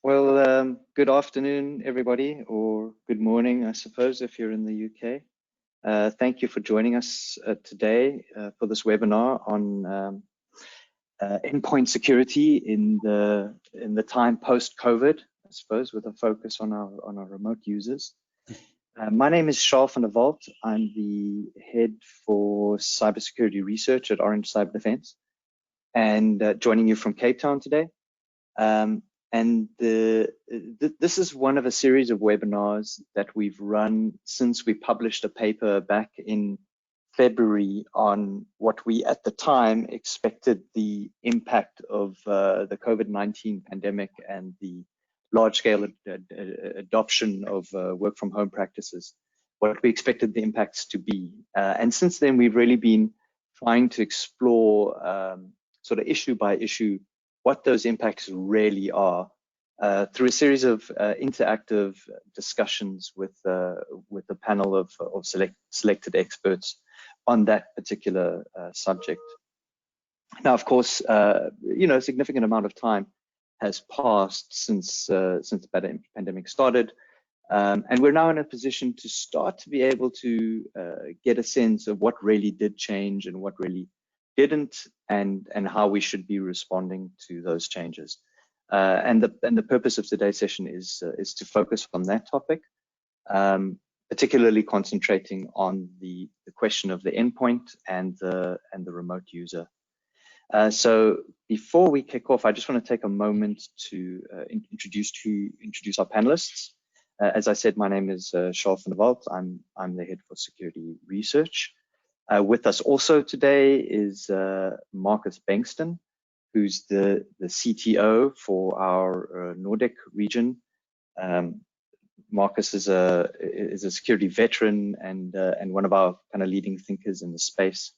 Well, good afternoon, everybody, or good morning, I suppose, if you're in the UK. Thank you for joining us today for this webinar on endpoint security in the time post-COVID, I suppose, with a focus on our remote users. My name is Charles van der Walt. I'm the head for cybersecurity research at Orange Cyber Defense, and joining you from Cape Town today. This is one of a series of webinars that we've run since we published a paper back in February on what we at the time expected the impact of the COVID-19 pandemic and the large-scale adoption of work from home practices, what we expected the impacts to be. And since then, we've really been trying to explore sort of issue by issue what those impacts really are through a series of interactive discussions with a panel of selected experts on that particular subject. Now, of course, a significant amount of time has passed since the pandemic started, and we're now in a position to start to be able to get a sense of what really did change and what really didn't, and how we should be responding to those changes. And the purpose of today's session is to focus on that topic, particularly concentrating on the question of the endpoint and the remote user. So before we kick off, I just want to take a moment to introduce our panelists. As I said, my name is Charles van der Walt. I'm the head for security research. With us also today is Marcus Bengston, who's the CTO for our Nordic region. Marcus is a security veteran and one of our kind of leading thinkers in the space.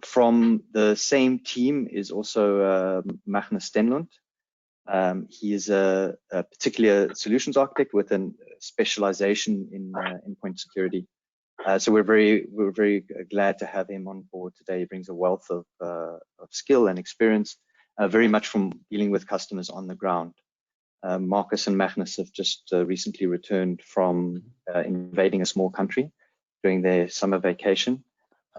From the same team is also Magnus Stenlund. He is a particular solutions architect with a specialization in endpoint security. So we're very glad to have him on board today. He brings a wealth of skill and experience, very much from dealing with customers on the ground. Marcus and Magnus have just recently returned from invading a small country during their summer vacation.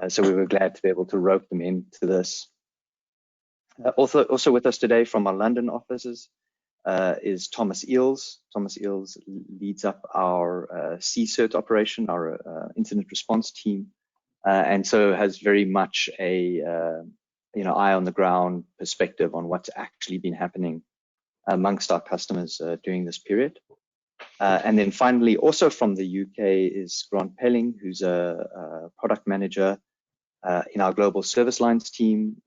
So we were glad to be able to rope them into this. Also with us today from our London offices is Thomas Eels. Thomas Eels leads up our CCERT operation, our incident response team, and so has very much a eye on the ground perspective on what's actually been happening amongst our customers during this period. And then finally, also from the UK is Grant Pelling, who's a product manager in our global service lines team.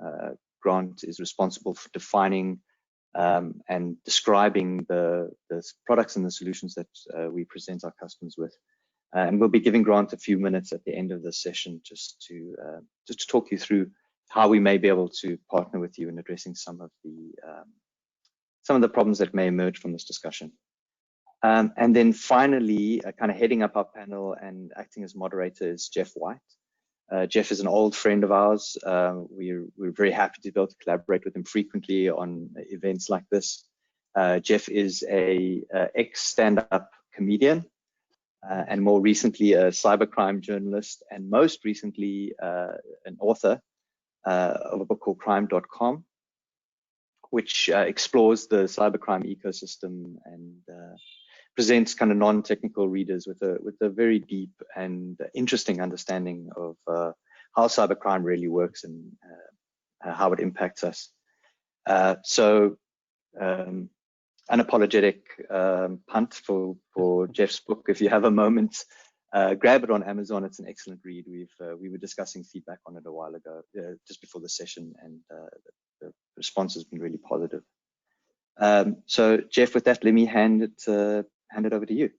Grant is responsible for defining and describing the products and the solutions that we present our customers with. And we'll be giving Grant a few minutes at the end of this session just to talk you through how we may be able to partner with you in addressing some of the problems that may emerge from this discussion. And then finally, kind of heading up our panel and acting as moderator is Jeff White. Jeff is an old friend of ours. We're very happy to be able to collaborate with him frequently on events like this. Jeff is a ex-stand-up comedian and more recently a cybercrime journalist, and most recently an author of a book called crime.com, which explores the cybercrime ecosystem and presents kind of non-technical readers with a very deep and interesting understanding of how cybercrime really works and how it impacts us. So unapologetic punt for Jeff's book. If you have a moment, grab it on Amazon. It's an excellent read. We were discussing feedback on it a while ago, just before the session, and the response has been really positive. So Jeff, with that, let me hand it over to you.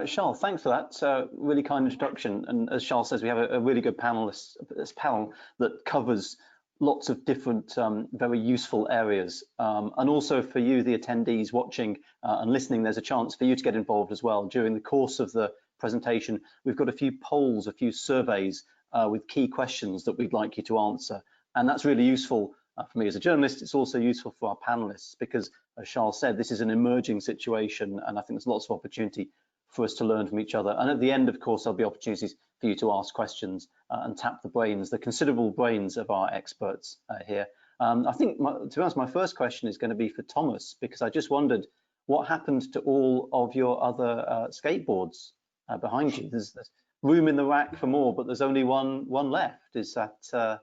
Charles, thanks for that. So really kind introduction. And as Charles says, we have a really good panel, this panel that covers lots of different very useful areas. And also for you, the attendees watching and listening, there's a chance for you to get involved as well. During the course of the presentation, we've got a few polls, a few surveys with key questions that we'd like you to answer. And that's really useful for me as a journalist. It's also useful for our panelists because, as Charles said, this is an emerging situation, and I think there's lots of opportunity for us to learn from each other. And at the end, of course, there'll be opportunities for you to ask questions and tap the brains, the considerable brains of our experts here. I think, to be honest, my first question is going to be for Thomas, because I just wondered what happened to all of your other skateboards behind you. There's room in the rack for more, but there's only one left. Is that?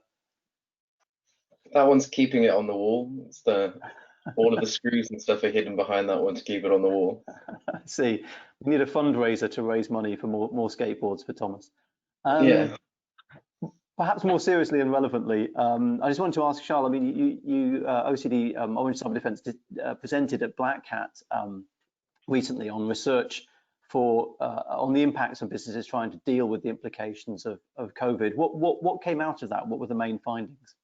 That one's keeping it on the wall. It's all of the screws and stuff are hidden behind that one to keep it on the wall. I see. We need a fundraiser to raise money for more skateboards for Thomas. Yeah. Perhaps more seriously and relevantly, I just wanted to ask Charles, I mean, you OCD, Orange Cyber Defense, presented at Black Hat recently on research on the impacts on businesses trying to deal with the implications of COVID. What came out of that? What were the main findings?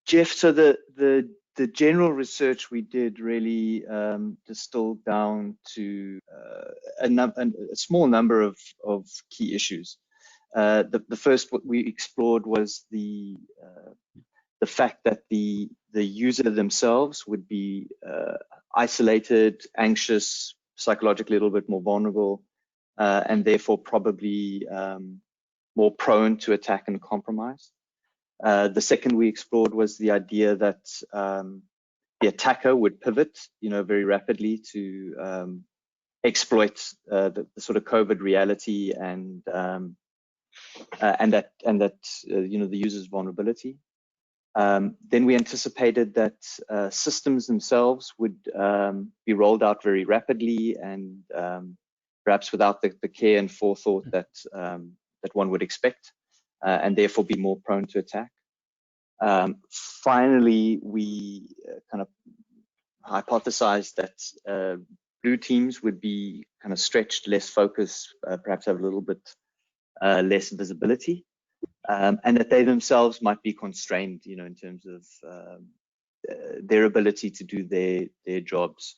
Jeff, so the general research we did really distilled down to a small number of key issues. The first what we explored was the fact that the user themselves would be isolated, anxious, psychologically a little bit more vulnerable, and therefore probably more prone to attack and compromise. The second we explored was the idea that the attacker would pivot, very rapidly to exploit the sort of COVID reality and that the user's vulnerability. Then we anticipated that systems themselves would be rolled out very rapidly and perhaps without the care and forethought that one would expect, and therefore be more prone to attack. Finally, we kind of hypothesized that blue teams would be kind of stretched, less focused, perhaps have a little bit less visibility, and that they themselves might be constrained, in terms of their ability to do their jobs.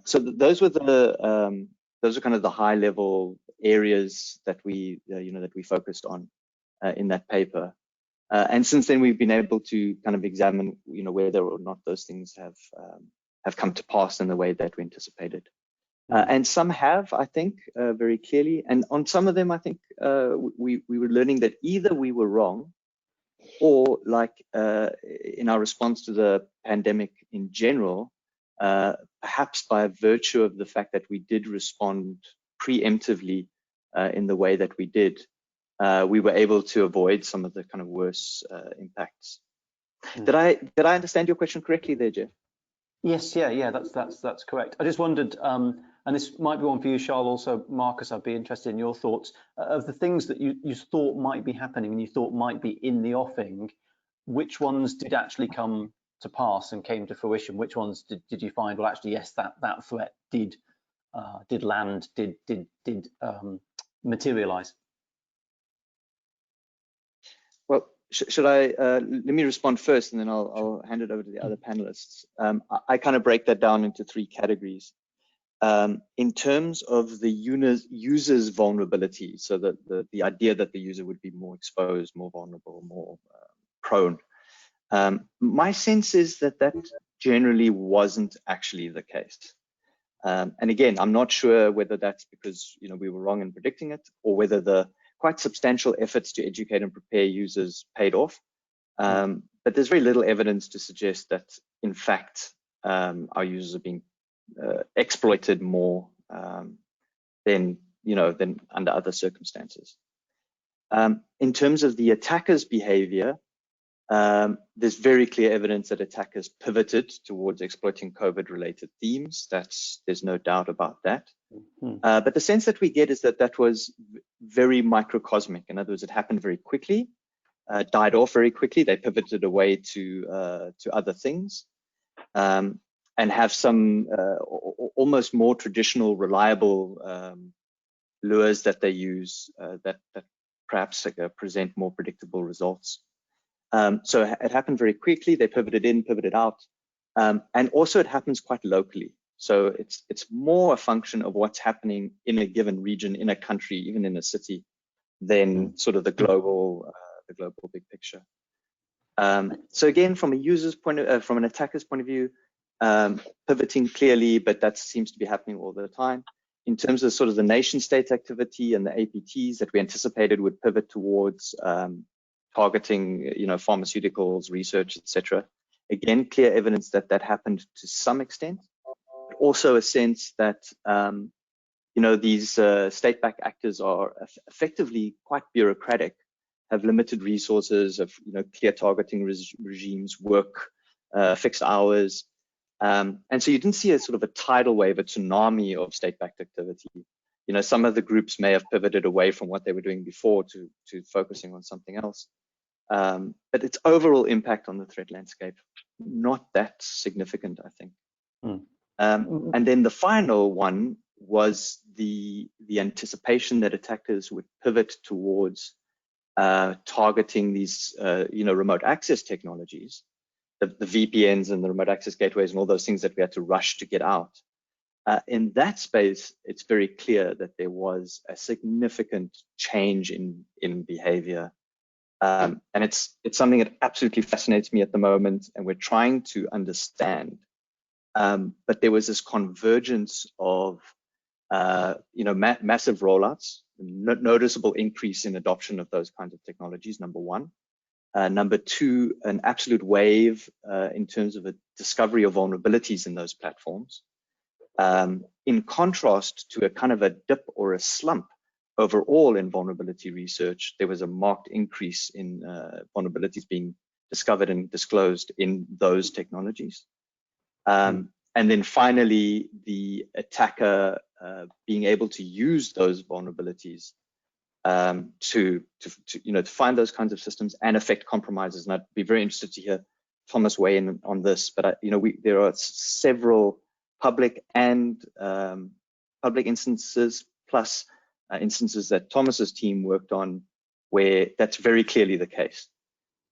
So those were kind of the high-level areas that we focused on in that paper. And since then, we've been able to kind of examine, whether or not those things have come to pass in the way that we anticipated. And some have, I think, very clearly. And on some of them, I think we were learning that either we were wrong, or like in our response to the pandemic in general, perhaps by virtue of the fact that we did respond preemptively in the way that we did, we were able to avoid some of the kind of worse impacts. Did I understand your question correctly there, Jeff? Yes, yeah, that's correct. I just wondered, and this might be one for you, Charles, also Marcus, I'd be interested in your thoughts, of the things that you thought might be happening and you thought might be in the offing, which ones did actually come to pass and came to fruition? Which ones did you find, well, actually, yes, that threat did land, did materialize? Well, should I let me respond first, and then I'll hand it over to the other panelists. I kind of break that down into three categories. In terms of the user's vulnerability, so that the idea that the user would be more exposed, more vulnerable, more prone. My sense is that generally wasn't actually the case. And again, I'm not sure whether that's because we were wrong in predicting it, or whether the quite substantial efforts to educate and prepare users paid off. But there's very little evidence to suggest that, in fact, our users are being exploited more than under other circumstances. In terms of the attacker's behavior, there's very clear evidence that attackers pivoted towards exploiting COVID-related themes. There's no doubt about that. But the sense that we get is that was very microcosmic. In other words, it happened very quickly, died off very quickly. They pivoted away to other things, and have some almost more traditional, reliable lures that they use that perhaps present more predictable results. So it happened very quickly. They pivoted in, pivoted out, and also it happens quite locally. So it's more a function of what's happening in a given region, in a country, even in a city, than sort of the the global big picture. So again, from a user's point of, from an attacker's point of view, pivoting clearly, but that seems to be happening all the time. In terms of sort of the nation state activity and the APTs that we anticipated would pivot towards targeting, pharmaceuticals, research, etc. Again, clear evidence that that happened to some extent, but also a sense that, these state-backed actors are effectively quite bureaucratic, have limited resources, of clear targeting regimes, work fixed hours, and so you didn't see a sort of a tidal wave, a tsunami of state-backed activity. Some of the groups may have pivoted away from what they were doing before to focusing on something else, but its overall impact on the threat landscape, not that significant, I think. And then the final one was the anticipation that attackers would pivot towards targeting these, remote access technologies, the VPNs and the remote access gateways and all those things that we had to rush to get out. In that space, it's very clear that there was a significant change in behavior. And it's something that absolutely fascinates me at the moment, and we're trying to understand. But there was this convergence of, massive rollouts, noticeable increase in adoption of those kinds of technologies, number one. Number two, an absolute wave in terms of a discovery of vulnerabilities in those platforms. In contrast to a kind of a dip or a slump overall in vulnerability research, there was a marked increase in vulnerabilities being discovered and disclosed in those technologies. And then finally, the attacker being able to use those vulnerabilities to find those kinds of systems and affect compromises. And I'd be very interested to hear Thomas weigh in on this. But there are several public and public instances, plus instances that Thomas's team worked on, where that's very clearly the case.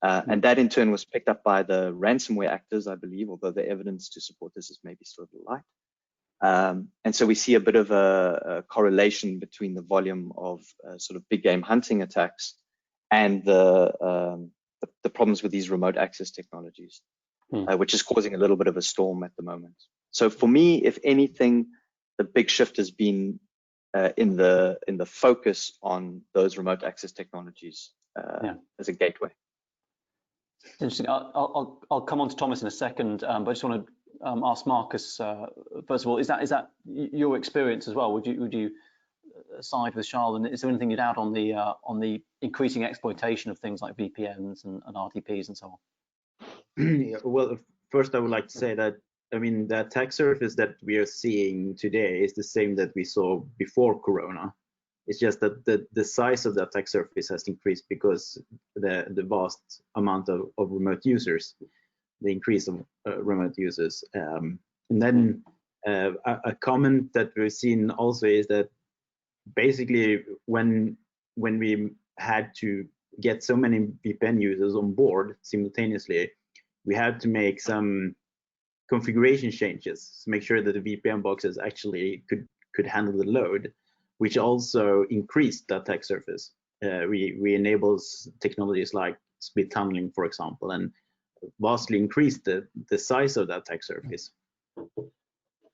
And that in turn was picked up by the ransomware actors, I believe, although the evidence to support this is maybe still a little light. And so we see a bit of a correlation between the volume of sort of big game hunting attacks and the problems with these remote access technologies, which is causing a little bit of a storm at the moment. So for me, if anything, the big shift has been in the focus on those remote access technologies as a gateway. Interesting. I'll come on to Thomas in a second, but I just want to ask Marcus first of all. Is that your experience as well? Would you side with Charles? And is there anything you'd add on the increasing exploitation of things like VPNs and RTPs and so on? Well, first I would like to say that the attack surface that we are seeing today is the same that we saw before Corona. It's just that the size of the attack surface has increased because the vast amount of remote users, the increase of remote users. And then a comment that we've seen also is that basically when we had to get so many VPN users on board simultaneously, we had to make some configuration changes to make sure that the VPN boxes actually could handle the load, which also increased the attack surface. We enabled technologies like split tunneling, for example, and vastly increased the size of the attack surface.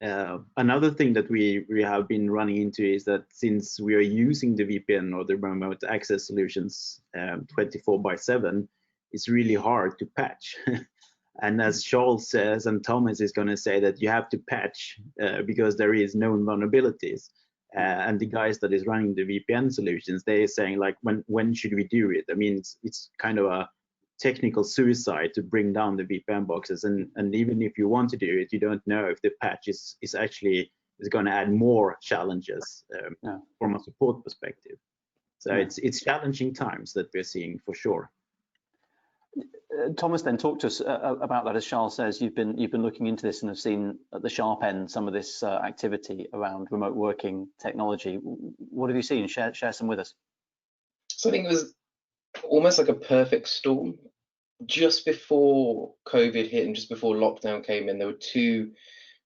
Another thing that we have been running into is that since we are using the VPN or the remote access solutions 24/7, it's really hard to patch. And as Charles says, and Thomas is going to say, that you have to patch because there is known vulnerabilities. And the guys that is running the VPN solutions, they're saying like, when should we do it? I mean, it's kind of a technical suicide to bring down the VPN boxes, and even if you want to do it, you don't know if the patch is actually going to add more challenges from a support perspective. So it's challenging times that we're seeing for sure. Thomas, then talk to us about that. As Charles says, you've been looking into this and have seen at the sharp end some of this activity around remote working technology. What have you seen? Share some with us. So I think it was almost like a perfect storm. Just before COVID hit and just before lockdown came in, there were two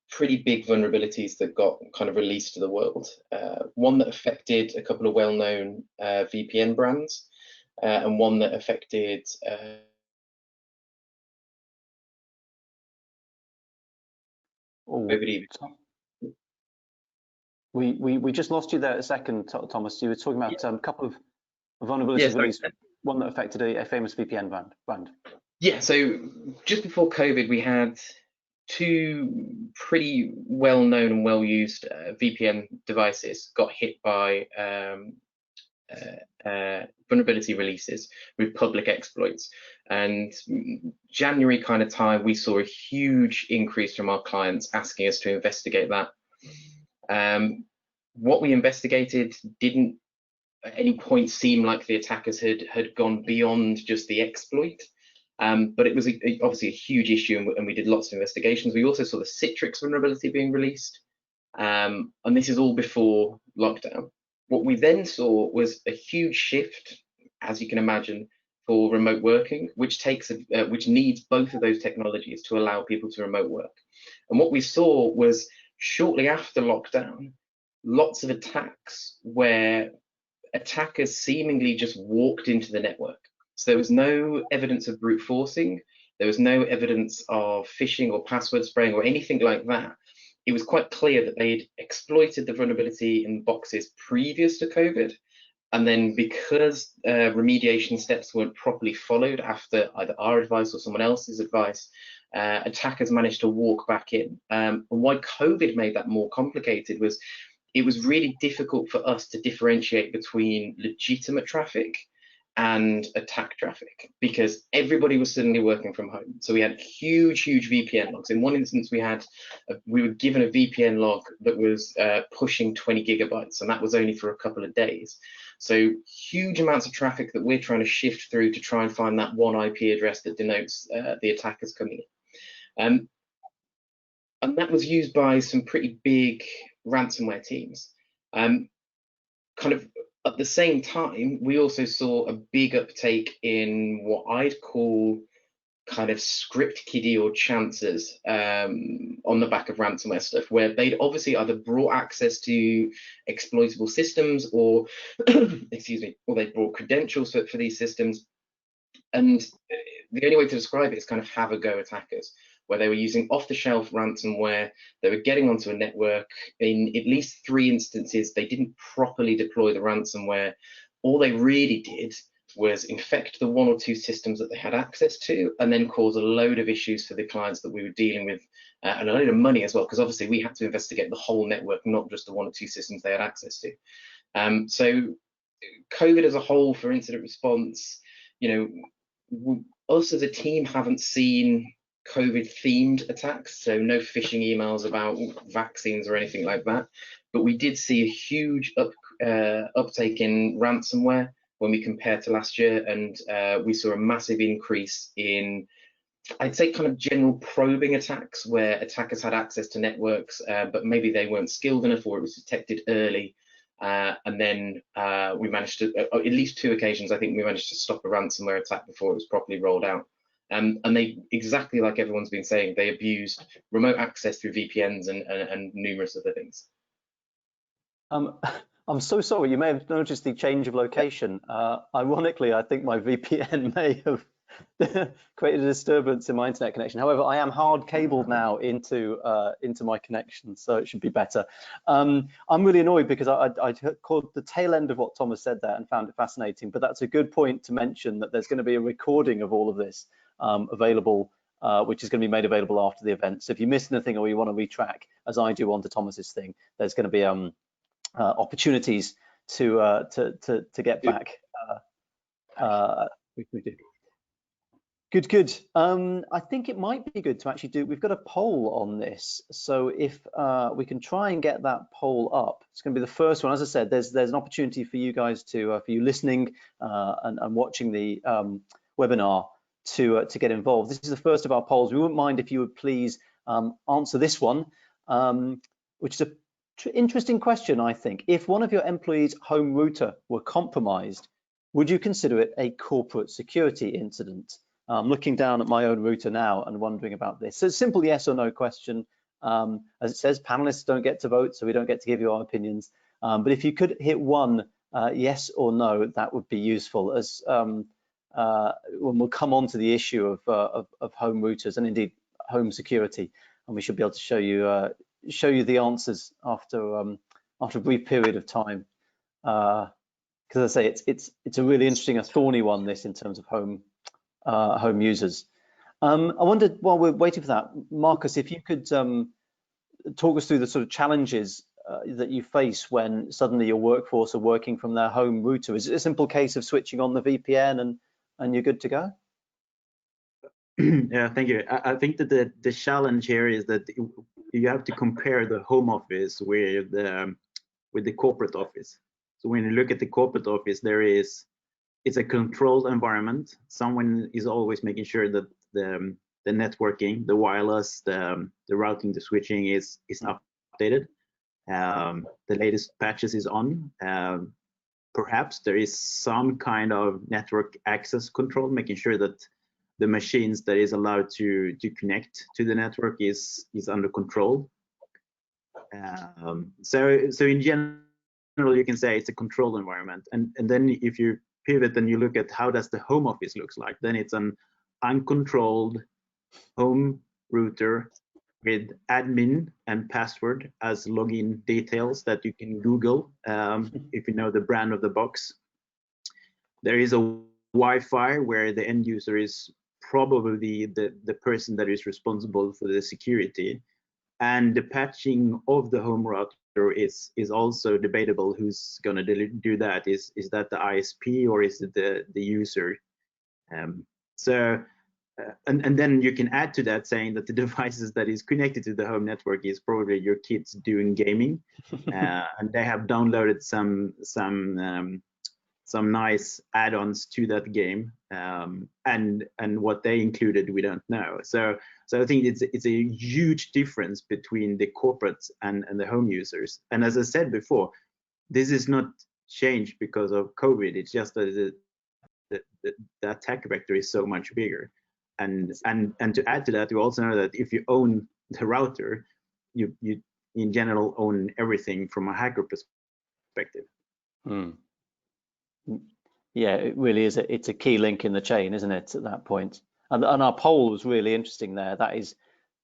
pretty big vulnerabilities that got kind of released to the world. One that affected a couple of well-known VPN brands, and one that affected we just lost you there a second, Thomas. You were talking about a couple of vulnerabilities released, one that affected a famous VPN brand. Yeah, so just before COVID, we had two pretty well-known and well-used VPN devices got hit by vulnerability releases with public exploits. And January kind of time, we saw a huge increase from our clients asking us to investigate that. What we investigated didn't at any point seem like the attackers had gone beyond just the exploit. But it was obviously a huge issue, and we did lots of investigations. We also saw the Citrix vulnerability being released, and this is all before lockdown. What we then saw was a huge shift, as you can imagine, for remote working, which needs both of those technologies to allow people to remote work. And what we saw was shortly after lockdown, lots of attacks where attackers seemingly just walked into the network. So there was no evidence of brute forcing. There was no evidence of phishing or password spraying or anything like that. It was quite clear that they'd exploited the vulnerability in boxes previous to COVID. And then because remediation steps weren't properly followed after either our advice or someone else's advice, attackers managed to walk back in. And why COVID made that more complicated was it was really difficult for us to differentiate between legitimate traffic and attack traffic, because everybody was suddenly working from home. So we had huge VPN logs. In one instance, we were given a VPN log that was pushing 20 gigabytes, and that was only for a couple of days. So huge amounts of traffic that we're trying to shift through to try and find that one IP address that denotes the attackers coming in. And that was used by some pretty big ransomware teams. Kind of at the same time, we also saw a big uptake in what I'd call kind of script kiddie or chances on the back of ransomware stuff, where they'd obviously either brought access to exploitable systems or, excuse me, or they brought credentials for these systems. And the only way to describe it is kind of have a go attackers, where they were using off-the-shelf ransomware. They were getting onto a network. In at least 3 instances, they didn't properly deploy the ransomware. All they really did was infect the 1 or 2 systems that they had access to, and then cause a load of issues for the clients that we were dealing with, and a load of money as well, because obviously we had to investigate the whole network, not just the 1 or 2 systems they had access to. So COVID as a whole for incident response, us as a team haven't seen COVID-themed attacks, so no phishing emails about vaccines or anything like that. But we did see a huge uptake in ransomware when we compare to last year, and we saw a massive increase in, I'd say, kind of general probing attacks, where attackers had access to networks, but maybe they weren't skilled enough, or it was detected early. And then we managed to, at least 2 occasions, I think we managed to stop a ransomware attack before it was properly rolled out. And they, exactly like everyone's been saying, they abused remote access through VPNs and numerous other things. I'm so sorry, you may have noticed the change of location. Ironically, I think my VPN may have created a disturbance in my internet connection. However, I am hard cabled now into my connection, so it should be better. I'm really annoyed because I caught the tail end of what Thomas said there and found it fascinating, but that's a good point to mention, that there's going to be a recording of all of this available, which is going to be made available after the event. So if you missed anything or you want to retrack, as I do onto Thomas's thing, there's going to be opportunities to get back. We do. Good. I think it might be good to actually do, we've got a poll on this, so if we can try and get that poll up. It's going to be the first one. As I said, there's an opportunity for you guys to, for you listening and watching the webinar, to get involved. This is the first of our polls. We wouldn't mind if you would please answer this one, which is an interesting question, I think. If one of your employees' home router were compromised, would you consider it a corporate security incident? I'm looking down at my own router now and wondering about this. So it's a simple yes or no question. As it says, panelists don't get to vote, so we don't get to give you our opinions. But if you could hit 1 yes or no, that would be useful, as when we'll come on to the issue of home routers and indeed home security, and we should be able to show you the answers after a brief period of time. Because I say it's a really interesting, a thorny one, this, in terms of home users. I wondered, while we're waiting for that, Marcus, if you could talk us through the sort of challenges that you face when suddenly your workforce are working from their home router. Is it a simple case of switching on the VPN and you're good to go? Yeah, thank you. I think that the challenge here is that you have to compare the home office with the corporate office. So when you look at the corporate office, it's a controlled environment. Someone is always making sure that the networking, the wireless, the routing, the switching is updated. The latest patches is on. Perhaps there is some kind of network access control, making sure that the machines that is allowed to connect to the network is under control. So in general, you can say it's a controlled environment. And then if you pivot and you look at how does the home office looks like, then it's an uncontrolled home router with admin and password as login details that you can Google if you know the brand of the box. There is a Wi-Fi where the end user is probably the person that is responsible for the security, and the patching of the home router is also debatable. Who's going to do that? Is that the ISP or is it the user? And then you can add to that saying that the devices that is connected to the home network is probably your kids doing gaming, and they have downloaded some nice add-ons to that game, and what they included we don't know. So I think it's a huge difference between the corporates and the home users. And as I said before, this is not changed because of COVID. It's just that the attack vector is so much bigger. And to add to that, you also know that if you own the router, you in general own everything from a hacker perspective. Yeah, it really is. It's a key link in the chain, isn't it, at that point? And our poll was really interesting there. That is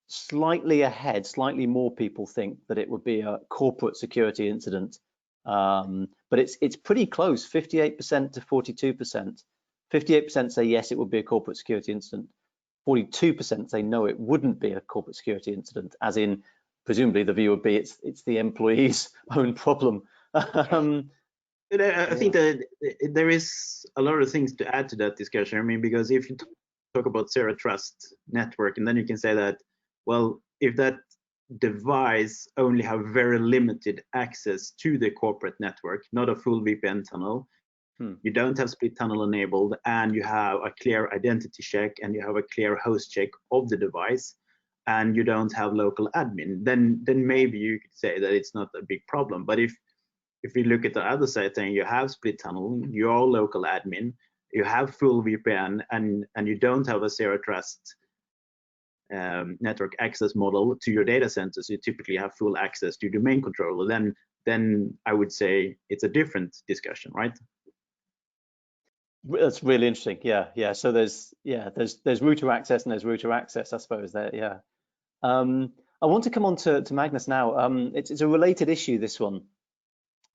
slightly ahead. Slightly more people think that it would be a corporate security incident, but it's pretty close. 58% to 42%. 58% say yes, it would be a corporate security incident. 42% say no, it wouldn't be a corporate security incident, as in presumably the view would be it's the employee's own problem. I think that there is a lot of things to add to that discussion. I mean, because if you talk about zero trust network, and then you can say that, well, if that device only have very limited access to the corporate network, not a full VPN tunnel, you don't have split tunnel enabled, and you have a clear identity check, and you have a clear host check of the device, and you don't have local admin, then maybe you could say that it's not a big problem. But if you look at the other side, saying you have split tunnel, you're local admin, you have full VPN, and you don't have a zero trust network access model to your data centers, you typically have full access to domain controller, then I would say it's a different discussion, right? That's really interesting. Yeah. So there's router access and there's router access, I suppose. There, yeah. I want to come on to Magnus now. It's a related issue, this one.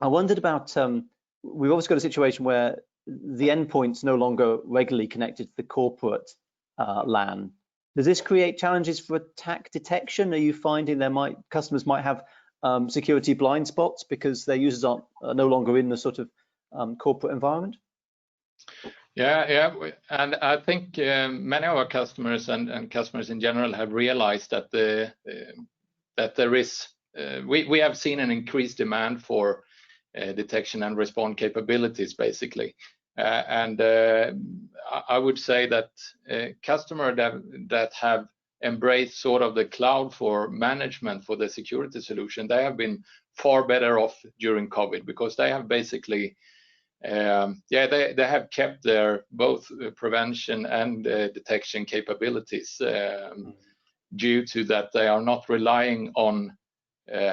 I wondered about, we've obviously got a situation where the endpoint's no longer regularly connected to the corporate LAN. Does this create challenges for attack detection? Are you finding customers might have security blind spots because their users are no longer in the sort of corporate environment? Yeah, and I think many of our customers and customers in general have realized that that there is we have seen an increased demand for detection and response capabilities, basically, and I would say that customers that have embraced sort of the cloud for management for the security solution, they have been far better off during COVID, because they have basically they have kept their both prevention and detection capabilities due to that they are not relying on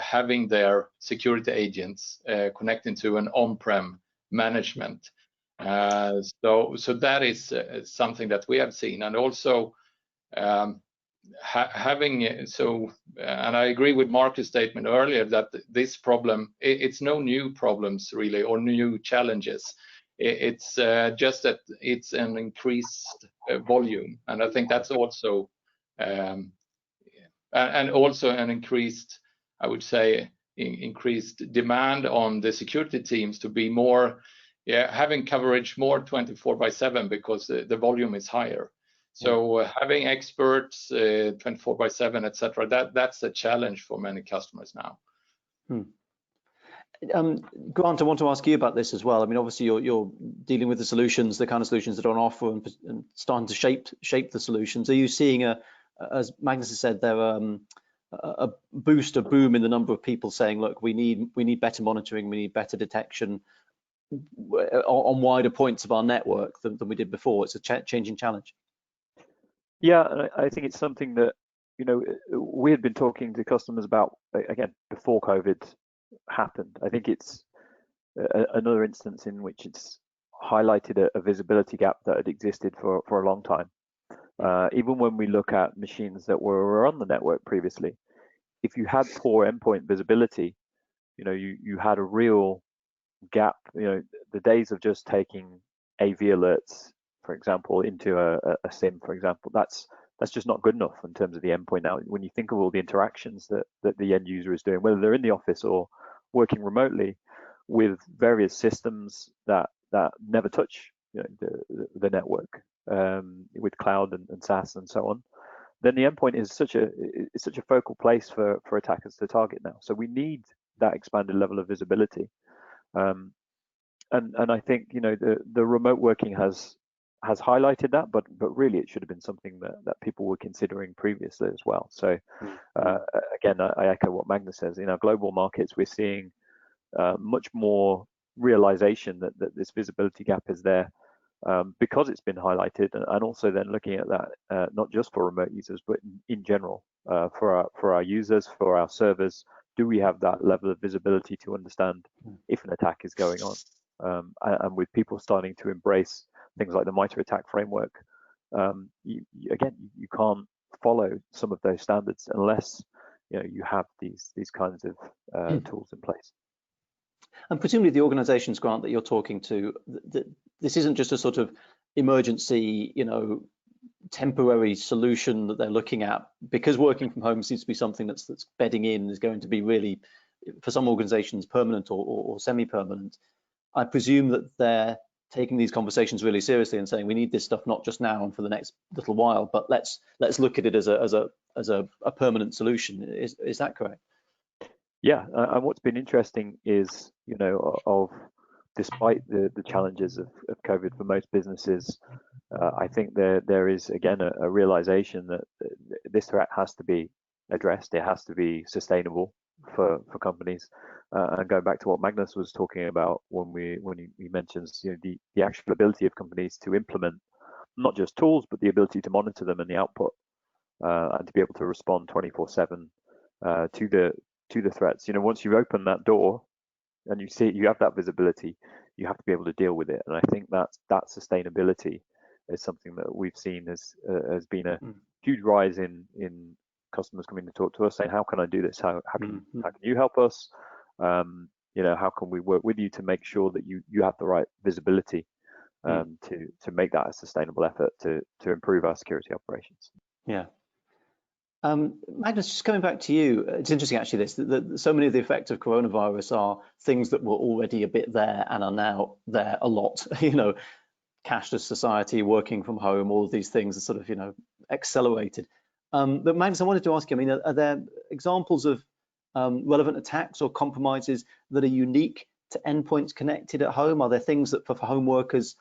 having their security agents connecting to an on-prem management. So that is something that we have seen, and also and I agree with Marcus' statement earlier that this problem, it's no new problems really or new challenges. It's just that it's an increased volume, and I think that's also and also an increased, I would say, increased demand on the security teams to be more, having coverage more 24/7 because the volume is higher. So having experts 24/7, etc., that's a challenge for many customers now. Grant, I want to ask you about this as well. I mean, obviously you're dealing with the solutions, the kind of solutions that are on offer, and starting to shape the solutions. Are you seeing as Magnus has said, there a boost, a boom in the number of people saying, look, we need better monitoring, we need better detection on wider points of our network than we did before? It's a changing challenge. Yeah, I think it's something that, you know, we had been talking to customers about, again, before COVID happened. I think it's another instance in which it's highlighted a visibility gap that had existed for a long time. Even when we look at machines that were on the network previously, if you had poor endpoint visibility, you know, you had a real gap. You know, the days of just taking AV alerts, for example, into a SIM, for example, that's just not good enough in terms of the endpoint. Now, when you think of all the interactions that the end user is doing, whether they're in the office or working remotely with various systems that never touch, you know, the network, with cloud and SaaS and so on, then the endpoint is such a focal place for attackers to target now. So we need that expanded level of visibility, and I think, you know, the remote working has highlighted that, but really it should have been something that people were considering previously as well. So again, I echo what Magnus says. In our global markets, we're seeing much more realization that this visibility gap is there, because it's been highlighted, and also then looking at that not just for remote users, but in general, for our users, for our servers. Do we have that level of visibility to understand if an attack is going on? And with people starting to embrace things like the MITRE ATT&CK framework, you can't follow some of those standards unless, you know, you have these kinds of tools in place. And presumably the organizations, Grant, that you're talking to, this isn't just a sort of emergency, you know, temporary solution that they're looking at, because working from home seems to be something that's bedding in, is going to be really, for some organizations, permanent or semi-permanent. I presume that they're taking these conversations really seriously and saying we need this stuff not just now and for the next little while, but let's look at it as a permanent solution. Is that correct? Yeah, and what's been interesting is, you know, despite the challenges of COVID for most businesses, I think there is again a realization that this threat has to be addressed. It has to be sustainable for companies. And going back to what Magnus was talking about when he mentions, you know, the actual ability of companies to implement not just tools, but the ability to monitor them and the output, and to be able to respond 24/7 to the threats. You know, once you open that door and you see you have that visibility, you have to be able to deal with it. And I think that sustainability is something that we've seen has been a huge rise in customers coming to talk to us saying, how can I do this? How can you help us? You know, how can we work with you to make sure that you have the right visibility, to make that a sustainable effort to improve our security operations? Yeah. Magnus, just coming back to you, it's interesting actually that so many of the effects of coronavirus are things that were already a bit there and are now there a lot. You know, cashless society, working from home, all of these things are sort of, you know, accelerated. But Magnus, I wanted to ask you, I mean, are there examples of relevant attacks or compromises that are unique to endpoints connected at home? Are there things that for home workers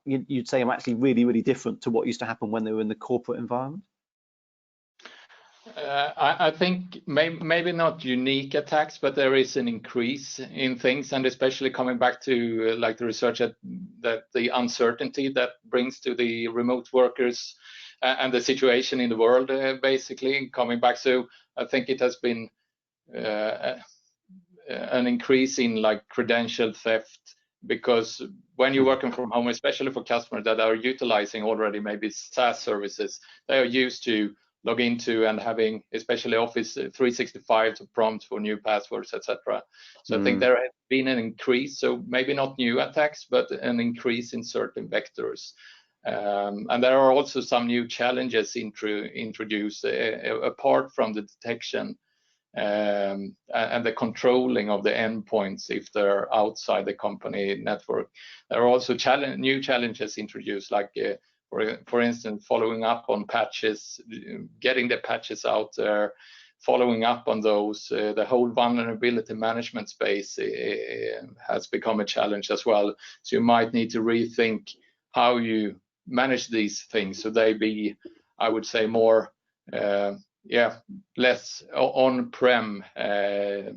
you'd say are actually really, really different to what used to happen when they were in the corporate environment? I think maybe not unique attacks, but there is an increase in things, and especially coming back to like the research that the uncertainty that brings to the remote workers and the situation in the world, basically coming back. So I think it has been an increase in like credential theft, because when you're working from home, especially for customers that are utilizing already maybe SaaS services, they are used to log into and having, especially Office 365 to prompt for new passwords, etc. So I think there has been an increase, so maybe not new attacks, but an increase in certain vectors. And there are also some new challenges introduced apart from the detection and the controlling of the endpoints if they're outside the company network. There are also new challenges introduced, like for instance, following up on patches, getting the patches out there, following up on those. The whole vulnerability management space has become a challenge as well. So you might need to rethink how you manage these things so they be, I would say, more less on-prem. There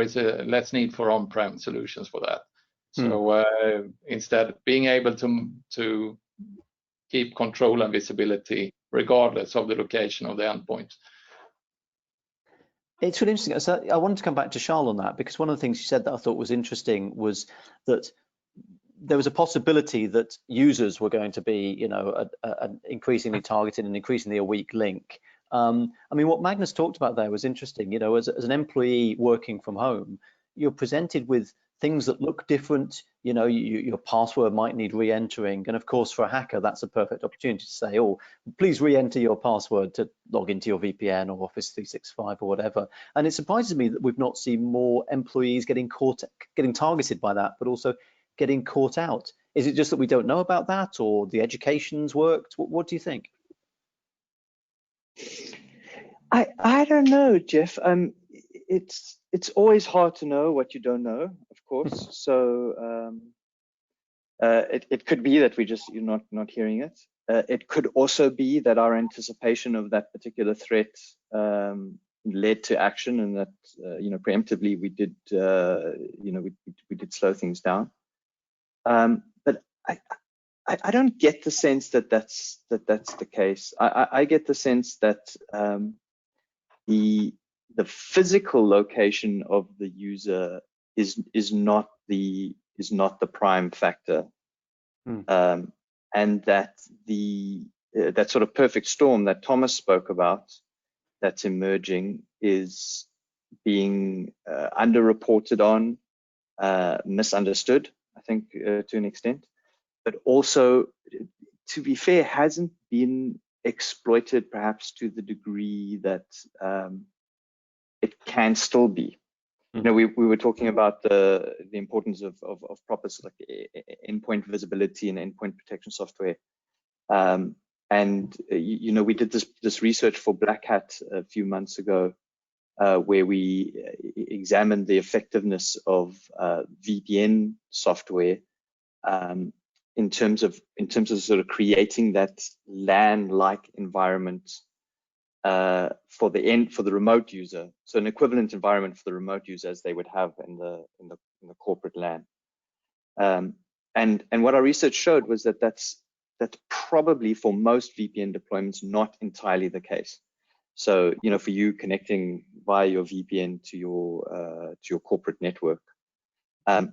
is a less need for on-prem solutions for that. So instead, being able to keep control and visibility regardless of the location of the endpoint. It's really interesting. So I wanted to come back to Charles on that, because one of the things you said that I thought was interesting was that there was a possibility that users were going to be, you know, increasingly targeted and increasingly a weak link. I mean, what Magnus talked about there was interesting. You know, as an employee working from home, you're presented with things that look different. You know, your password might need re-entering, and of course, for a hacker, that's a perfect opportunity to say, "Oh, please re-enter your password to log into your VPN or Office 365 or whatever." And it surprises me that we've not seen more employees getting targeted by that, but also getting caught out. Is it just that we don't know about that, or the education's worked? What do you think? I don't know, Jeff. It's always hard to know what you don't know, of course. So it could be that you're not hearing it. It could also be that our anticipation of that particular threat led to action, and that you know, preemptively we did we did slow things down. But I don't get the sense that that's the case. I get the sense that the physical location of the user is not the prime factor, and that that sort of perfect storm that Thomas spoke about that's emerging is being underreported on, misunderstood, I think, to an extent, but also, to be fair, hasn't been exploited perhaps to the degree that it can still be. You know, we were talking about the importance of proper like endpoint visibility and endpoint protection software. And you know, we did this research for Black Hat a few months ago, where we examined the effectiveness of VPN software in terms of sort of creating that LAN-like environment for the remote user, so an equivalent environment for the remote user as they would have in the corporate LAN. And what our research showed was that that's probably for most VPN deployments not entirely the case. So, you know, for you connecting via your VPN to your corporate network,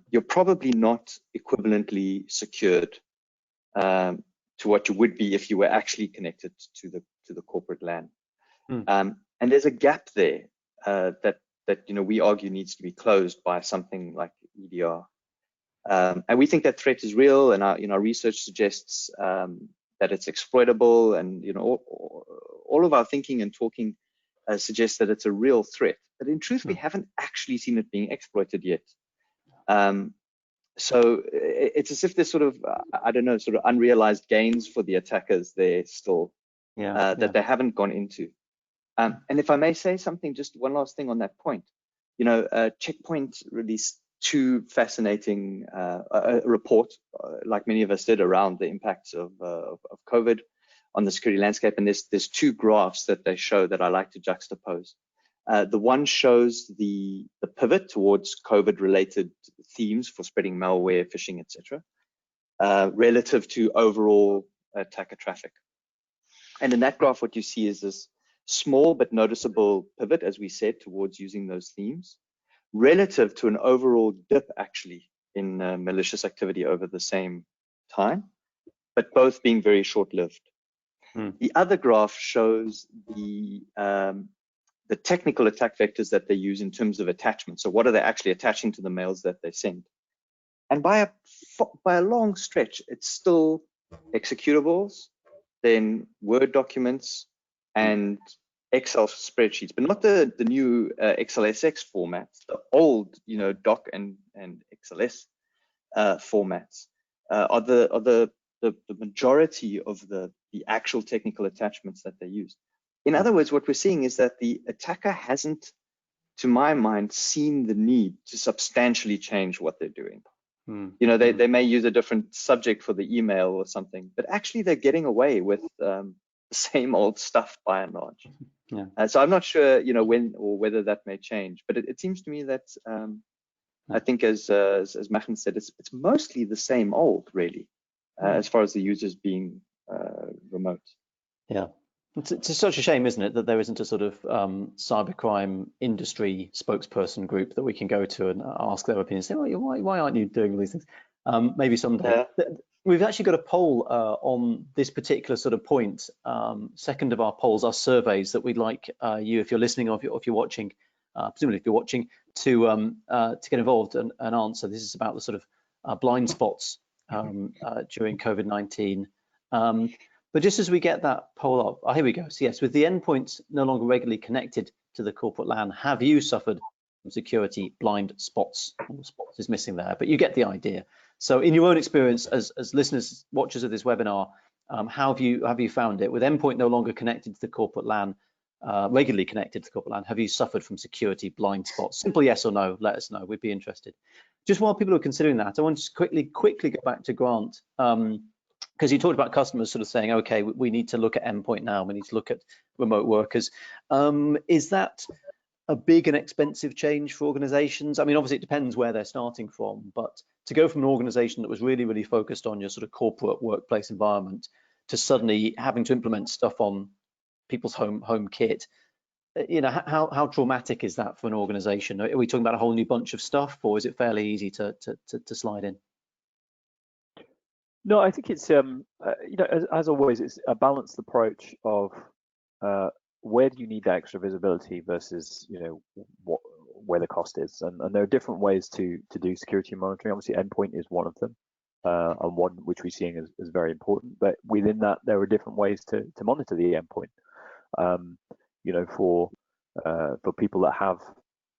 you're probably not equivalently secured to what you would be if you were actually connected to the corporate LAN. And there's a gap there that you know, we argue needs to be closed by something like EDR. And we think that threat is real, and our research suggests that it's exploitable, and you know, all of our thinking and talking suggests that it's a real threat. But in truth, we haven't actually seen it being exploited yet. So it's as if there's sort of, I don't know, sort of unrealized gains for the attackers there still, that they haven't gone into. And if I may say something, just one last thing on that point. You know, Checkpoint released two fascinating report, like many of us did, around the impacts of COVID on the security landscape. And there's two graphs that they show that I like to juxtapose. The one shows the pivot towards COVID-related themes for spreading malware, phishing, etc., relative to overall attacker traffic. And in that graph, what you see is this small but noticeable pivot, as we said, towards using those themes, relative to an overall dip actually in malicious activity over the same time, but both being very short-lived. The other graph shows the technical attack vectors that they use in terms of attachment. So what are they actually attaching to the mails that they send? And by a long stretch, it's still executables, then Word documents, and Excel spreadsheets, but not the new XLSX formats. The old, Doc and XLS formats are the majority of the actual technical attachments that they use. In other words, what we're seeing is that the attacker hasn't, to my mind, seen the need to substantially change what they're doing. They may use a different subject for the email or something, but actually they're getting away with the same old stuff by and large. So I'm not sure, when or whether that may change, but it seems to me that I think, as Machen said, it's mostly the same old, really, as far as the users being remote. Yeah. It's such a shame, isn't it, that there isn't a sort of cybercrime industry spokesperson group that we can go to and ask their opinion. Say, why aren't you doing these things? Maybe someday. Yeah. We've actually got a poll on this particular sort of point. Second of our polls are surveys that we'd like you, if you're listening or if you're watching, presumably if you're watching, to get involved and answer. This is about the sort of blind spots during COVID-19. But just as we get that poll up, here we go. So yes, with the endpoints no longer regularly connected to the corporate LAN, have you suffered from security blind spots? Spots is missing there, but you get the idea. So in your own experience as listeners, watchers of this webinar, how have you found it? With endpoint no longer connected to the corporate LAN, regularly connected to the corporate LAN, have you suffered from security blind spots? Simple yes or no, let us know, we'd be interested. Just while people are considering that, I want to quickly go back to Grant, because you talked about customers sort of saying, okay, we need to look at endpoint now, we need to look at remote workers. Is that a big and expensive change for organizations? I mean, obviously it depends where they're starting from, but to go from an organization that was really focused on your sort of corporate workplace environment to suddenly having to implement stuff on people's home kit, how traumatic is that for an organization? Are we talking about a whole new bunch of stuff, or is it fairly easy to slide in? No, I think it's as always, it's a balanced approach of where do you need that extra visibility versus where the cost is, and there are different ways to do security monitoring. Obviously, endpoint is one of them, and one which we're seeing is very important. But within that, there are different ways to monitor the endpoint. For people that have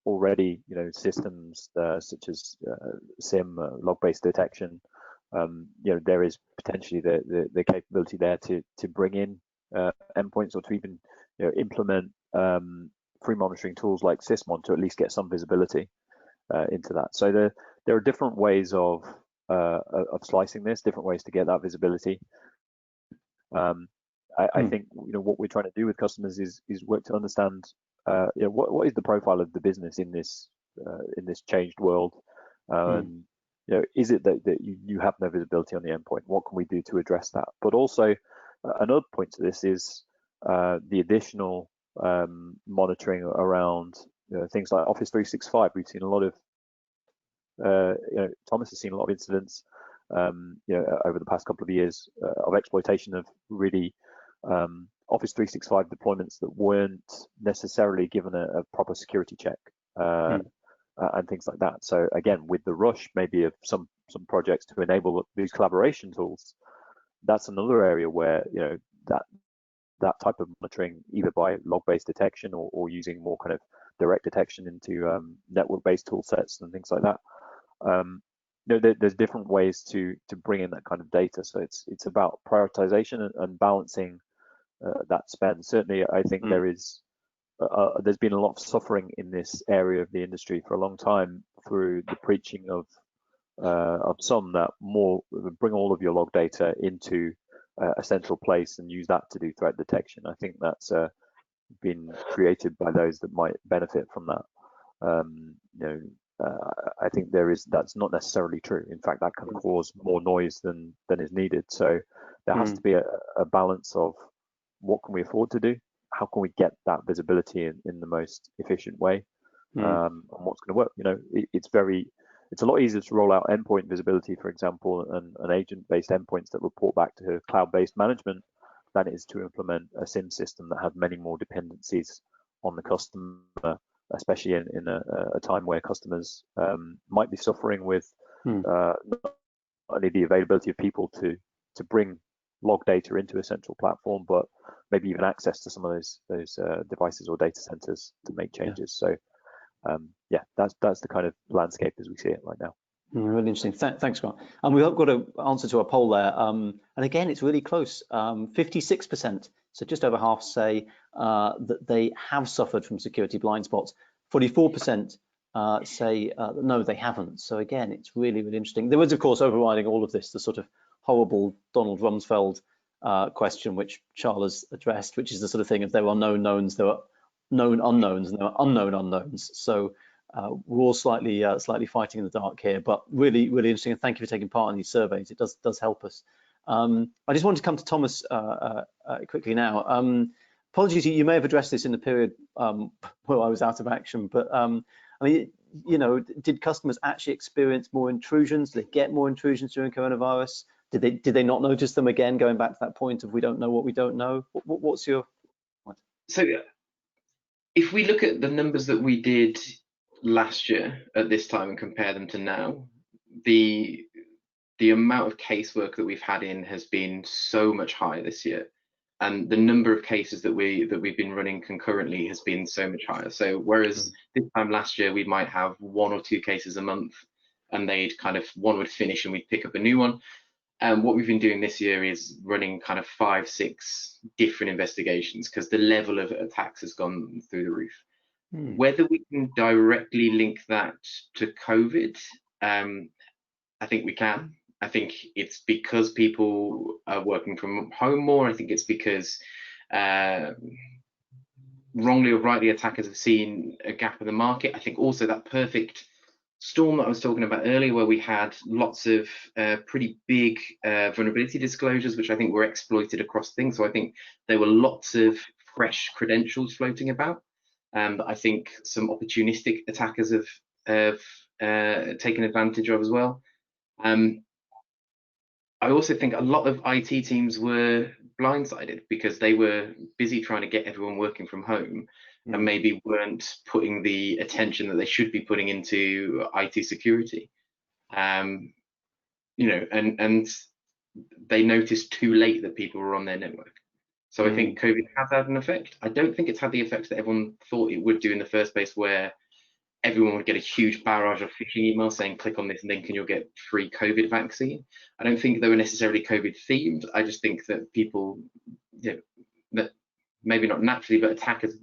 already systems such as SIM, log-based detection. There is potentially the capability there to bring in endpoints, or to even implement free monitoring tools like Sysmon to at least get some visibility into that. So there are different ways of slicing this, different ways to get that visibility. I think what we're trying to do with customers is work to understand what is the profile of the business in this changed world. Is it that you have no visibility on the endpoint? What can we do to address that? But also, another point to this is the additional monitoring around things like Office 365. We've seen a lot of, Thomas has seen a lot of incidents, over the past couple of years of exploitation of really Office 365 deployments that weren't necessarily given a proper security check. And things like that. So again, with the rush maybe of some projects to enable these collaboration tools, that's another area where that type of monitoring, either by log-based detection or using more kind of direct detection into network-based tool sets and things like that. There's different ways to bring in that kind of data. So it's about prioritization and balancing that spend. Certainly, I think there's been a lot of suffering in this area of the industry for a long time through the preaching of some that bring all of your log data into a central place and use that to do threat detection. I think that's been created by those that might benefit from that. I think that's not necessarily true. In fact, that can cause more noise than is needed. So there has to be a balance of what can we afford to do, how can we get that visibility in the most efficient way, on what's going to work. You know, it's a lot easier to roll out endpoint visibility, for example, and agent-based endpoints that report back to cloud-based management than it is to implement a SIM system that has many more dependencies on the customer, especially in a time where customers might be suffering with not only the availability of people to bring log data into a central platform, but maybe even access to some of those devices or data centers to make changes. So yeah, that's the kind of landscape as we see it right now. Really interesting. Thanks, Grant. And we've got an answer to our poll there. And again, it's really close. 56%, so just over half, say that they have suffered from security blind spots. 44% say no, they haven't. So again, it's really, really interesting. There was, of course, overriding all of this, the sort of horrible Donald Rumsfeld question, which Charles addressed, which is the sort of thing: if there are known knowns, there are known unknowns, and there are unknown unknowns. So we're all slightly fighting in the dark here, but really, really interesting. And thank you for taking part in these surveys. It does help us. I just wanted to come to Thomas quickly now. Apologies, you may have addressed this in the period where I was out of action, but I mean, you know, did customers actually experience more intrusions? Did they get more intrusions during coronavirus? Did they not notice them again? Going back to that point of we don't know what we don't know. What's your? So if we look at the numbers that we did last year at this time and compare them to now, the amount of casework that we've had in has been so much higher this year, and the number of cases that we've been running concurrently has been so much higher. So whereas this time last year we might have 1 or 2 cases a month, and they'd kind of, one would finish and we'd pick up a new one. And what we've been doing this year is running kind of 5, 6 different investigations, because the level of attacks has gone through the roof. Whether we can directly link that to COVID, I think we can. I think it's because people are working from home more. I think it's because wrongly or rightly, attackers have seen a gap in the market. I think also that perfect storm that I was talking about earlier, where we had lots of pretty big vulnerability disclosures, which I think were exploited across things. So I think there were lots of fresh credentials floating about. That I think some opportunistic attackers have taken advantage of as well. I also think a lot of IT teams were blindsided because they were busy trying to get everyone working from home and maybe weren't putting the attention that they should be putting into IT security. You know, and they noticed too late that people were on their network. So I think COVID has had an effect. I don't think it's had the effects that everyone thought it would do in the first place, where everyone would get a huge barrage of phishing emails saying, click on this link and you'll get free COVID vaccine. I don't think they were necessarily COVID themed. I just think that people, you know, that maybe not naturally, but attackers,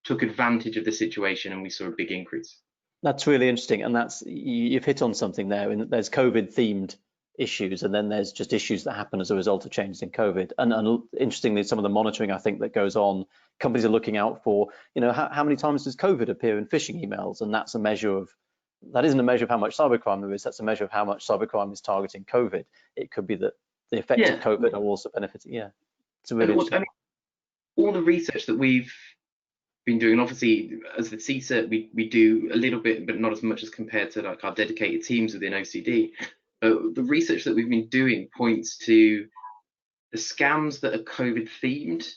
took advantage of the situation, and we saw a big increase. That's really interesting. And you've hit on something there. And there's COVID themed issues, and then there's just issues that happen as a result of changes in COVID. And interestingly, some of the monitoring I think that goes on, companies are looking out for, you know, how many times does COVID appear in phishing emails? And that's a measure of, that isn't a measure of how much cybercrime there is, that's a measure of how much cybercrime is targeting COVID. It could be that the effects of COVID are also benefiting. Yeah, it's a really interesting. I mean, all the research that we've been doing, obviously as the CSERT, we do a little bit, but not as much as compared to like our dedicated teams within OCD. The research that we've been doing points to the scams that are COVID themed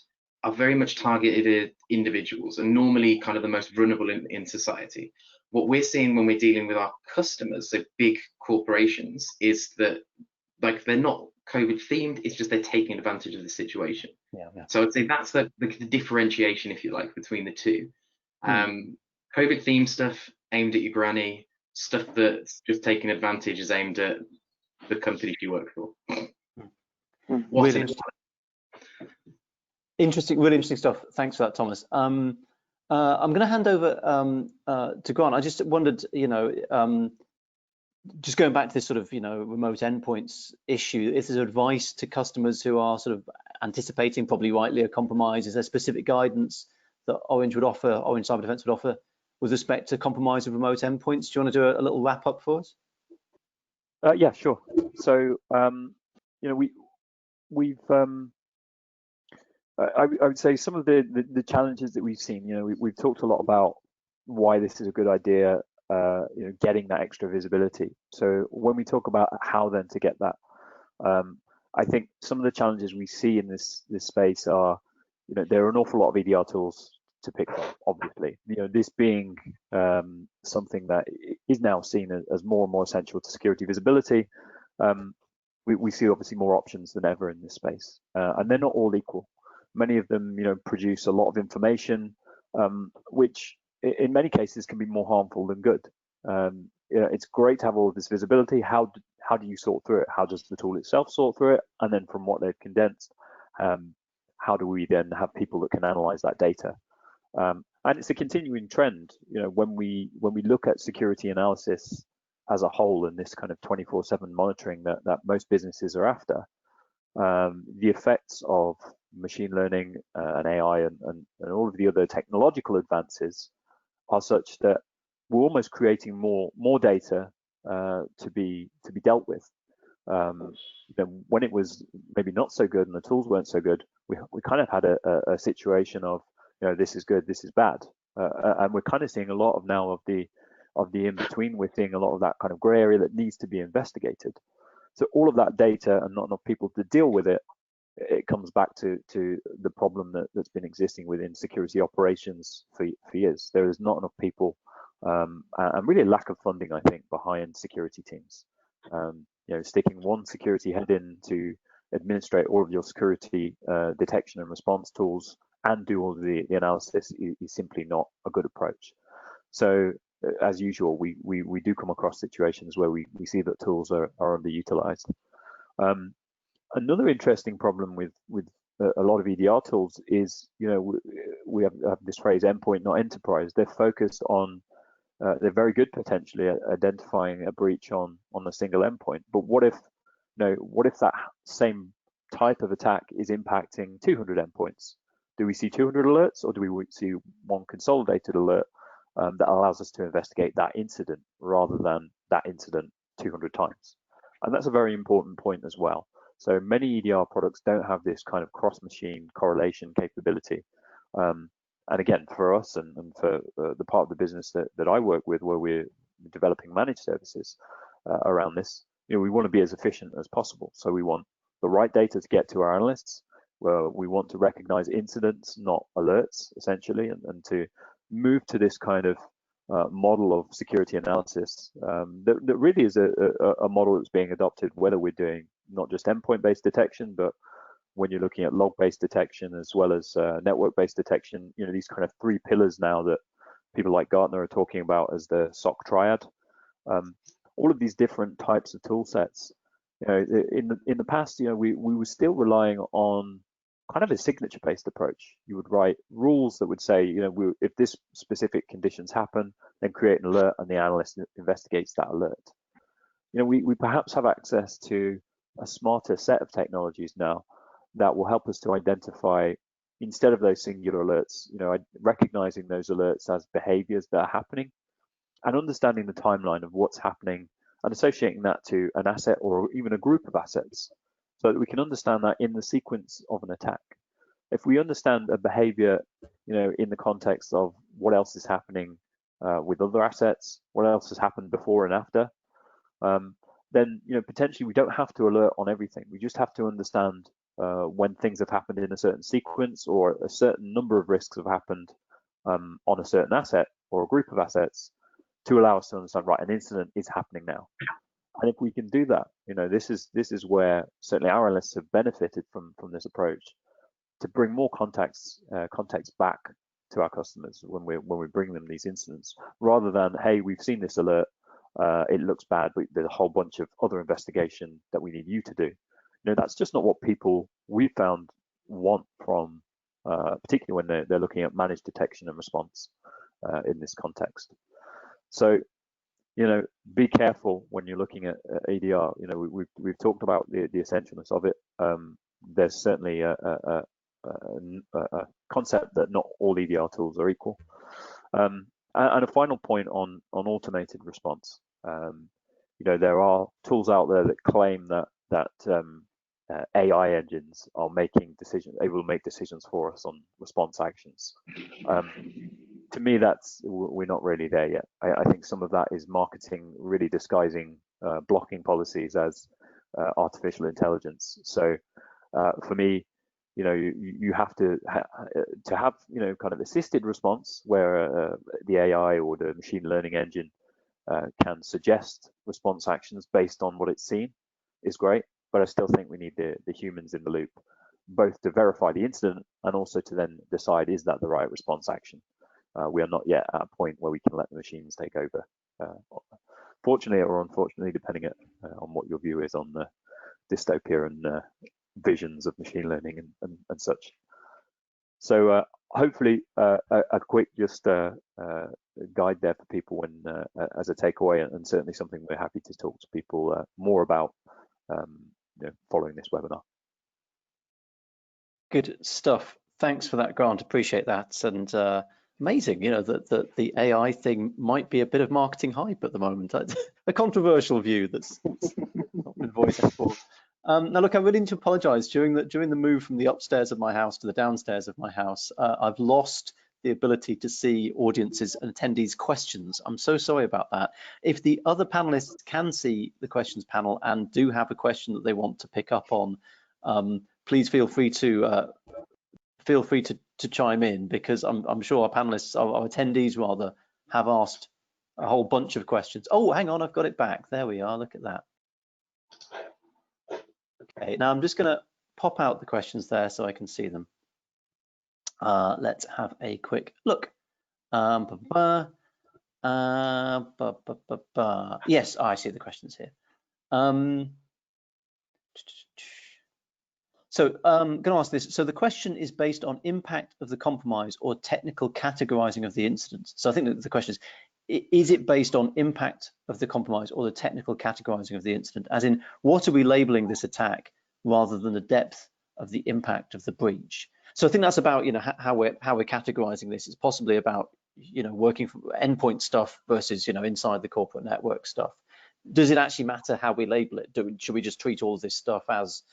are very much targeted at individuals, and normally kind of the most vulnerable in society. What we're seeing when we're dealing with our customers, so big corporations, is that like they're not COVID themed, it's just they're taking advantage of the situation. So I'd say that's the differentiation, if you like, between the two. COVID themed stuff aimed at your granny, stuff that's just taking advantage is aimed at the company you work for. Really interesting, really interesting stuff. Thanks for that, Thomas. I'm going to hand over to Grant. I just wondered, you know, just going back to this sort of, you know, remote endpoints issue, is there advice to customers who are sort of anticipating, probably rightly, a compromise? Is there specific guidance that Orange Cyber Defence would offer with respect to compromise of remote endpoints? Do you want to do a little wrap up for us? Yeah, sure. So, you know, we've I would say some of the challenges that we've seen, you know, we've talked a lot about why this is a good idea, getting that extra visibility. So when we talk about how then to get that, I think some of the challenges we see in this space are, there are an awful lot of EDR tools to pick from, obviously. This being something that is now seen as more and more essential to security visibility. We see obviously more options than ever in this space, and they're not all equal. Many of them, produce a lot of information, which in many cases can be more harmful than good. It's great to have all of this visibility. How do you sort through it? How does the tool itself sort through it? And then from what they've condensed, how do we then have people that can analyze that data? And it's a continuing trend. When we look at security analysis as a whole and this kind of 24/7 monitoring that most businesses are after, the effects of machine learning and AI and all of the other technological advances are such that we're almost creating more data to be dealt with. When it was maybe not so good and the tools weren't so good, we kind of had a situation of, this is good, this is bad, and we're kind of seeing a lot of now of the in between. We're seeing a lot of that kind of gray area that needs to be investigated. So all of that data and not enough people to deal with it, it comes back to the problem that's been existing within security operations for years. There is not enough people, and really a lack of funding, I think, behind security teams. Sticking one security head in to administrate all of your security detection and response tools and do all of the analysis is simply not a good approach. So as usual, we do come across situations where we see that tools are underutilized. Another interesting problem with a lot of EDR tools is, we have this phrase, endpoint, not enterprise. They're focused on, they're very good potentially at identifying a breach on a single endpoint. But what if that same type of attack is impacting 200 endpoints? Do we see 200 alerts, or do we see one consolidated alert that allows us to investigate that incident rather than that incident 200 times? And that's a very important point as well. So many EDR products don't have this kind of cross-machine correlation capability. And again, for us and for the part of the business that I work with, where we're developing managed services around this, we want to be as efficient as possible. So we want the right data to get to our analysts. Well, we want to recognize incidents, not alerts, essentially, and to move to this kind of model of security analysis that really is a model that's being adopted, whether we're doing not just endpoint-based detection, but when you're looking at log-based detection as well as network-based detection. These kind of three pillars now that people like Gartner are talking about as the SOC triad. All of these different types of tool sets. In the past, we were still relying on kind of a signature-based approach. You would write rules that would say, if this specific conditions happen, then create an alert, and the analyst investigates that alert. We perhaps have access to a smarter set of technologies now that will help us to identify, instead of those singular alerts, recognizing those alerts as behaviors that are happening and understanding the timeline of what's happening and associating that to an asset or even a group of assets, so that we can understand that in the sequence of an attack. If we understand a behavior, in the context of what else is happening with other assets, what else has happened before and after, then potentially we don't have to alert on everything. We just have to understand when things have happened in a certain sequence, or a certain number of risks have happened on a certain asset or a group of assets, to allow us to understand, right, an incident is happening now. And if we can do that, this is where certainly our analysts have benefited from this approach, to bring more context back to our customers when we bring them these incidents, rather than, hey, we've seen this alert, it looks bad, but there's a whole bunch of other investigation that we need you to do. That's just not what people we found want from, particularly when they're looking at managed detection and response in this context. So, be careful when you're looking at EDR. We've talked about the essentialness of it. There's certainly a concept that not all EDR tools are equal. And a final point on automated response. There are tools out there that claim that AI engines are making decisions. They will make decisions for us on response actions. to me, we're not really there yet. I think some of that is marketing really disguising blocking policies as artificial intelligence. So for me, you have to have kind of assisted response where the AI or the machine learning engine can suggest response actions based on what it's seen is great, but I still think we need the humans in the loop, both to verify the incident and also to then decide, is that the right response action? We are not yet at a point where we can let the machines take over, fortunately or unfortunately, depending on what your view is on the dystopia and visions of machine learning and such. So hopefully a quick just guide there for people when as a takeaway, and certainly something we're happy to talk to people more about following this webinar. Good stuff. Thanks for that, Grant. Appreciate that. And amazing, that the AI thing might be a bit of marketing hype at the moment. A controversial view that's not been voiced before. Now, look, I really need to apologise. During the move from the upstairs of my house to the downstairs of my house, I've lost the ability to see audiences and attendees' questions. I'm so sorry about that. If the other panelists can see the questions panel and do have a question that they want to pick up on, please feel free to chime in, because I'm sure our panelists, our attendees rather, have asked a whole bunch of questions. Oh, hang on, I've got it back. There we are. Look at that. Okay, now I'm just going to pop out the questions there so I can see them. Let's have a quick look. Yes, I see the questions here. So I'm going to ask this. So the question is based on impact of the compromise or technical categorizing of the incident. So I think that the question is it based on impact of the compromise or the technical categorizing of the incident? As in, what are we labeling this attack rather than the depth of the impact of the breach? So I think that's about how we're categorizing this. It's possibly about working from endpoint stuff versus inside the corporate network stuff. Does it actually matter how we label it? Should we just treat all this stuff as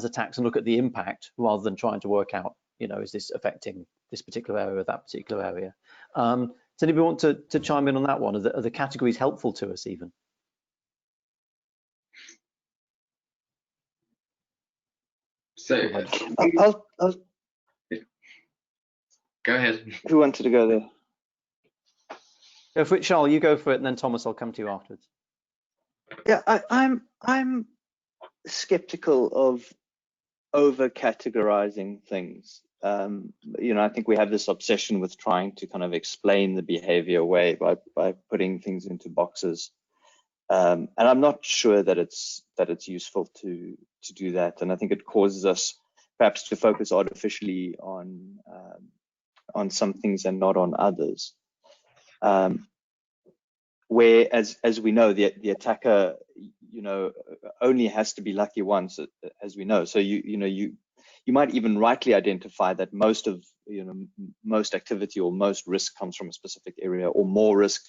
attacks and look at the impact rather than trying to work out, is this affecting this particular area or that particular area? Does anybody want to chime in on that one? Are the categories helpful to us even? So I'll go ahead. Who wanted to go there? Go for it, Charles. You go for it, and then Thomas, I'll come to you afterwards. Yeah, I'm skeptical of over categorizing things. I think we have this obsession with trying to kind of explain the behavior away by putting things into boxes, and I'm not sure that it's useful to do that. And I think it causes us perhaps to focus artificially on some things and not on others. Where, as we know, the attacker, only has to be lucky once, as we know. So you might even rightly identify that most activity or most risk comes from a specific area, or more risk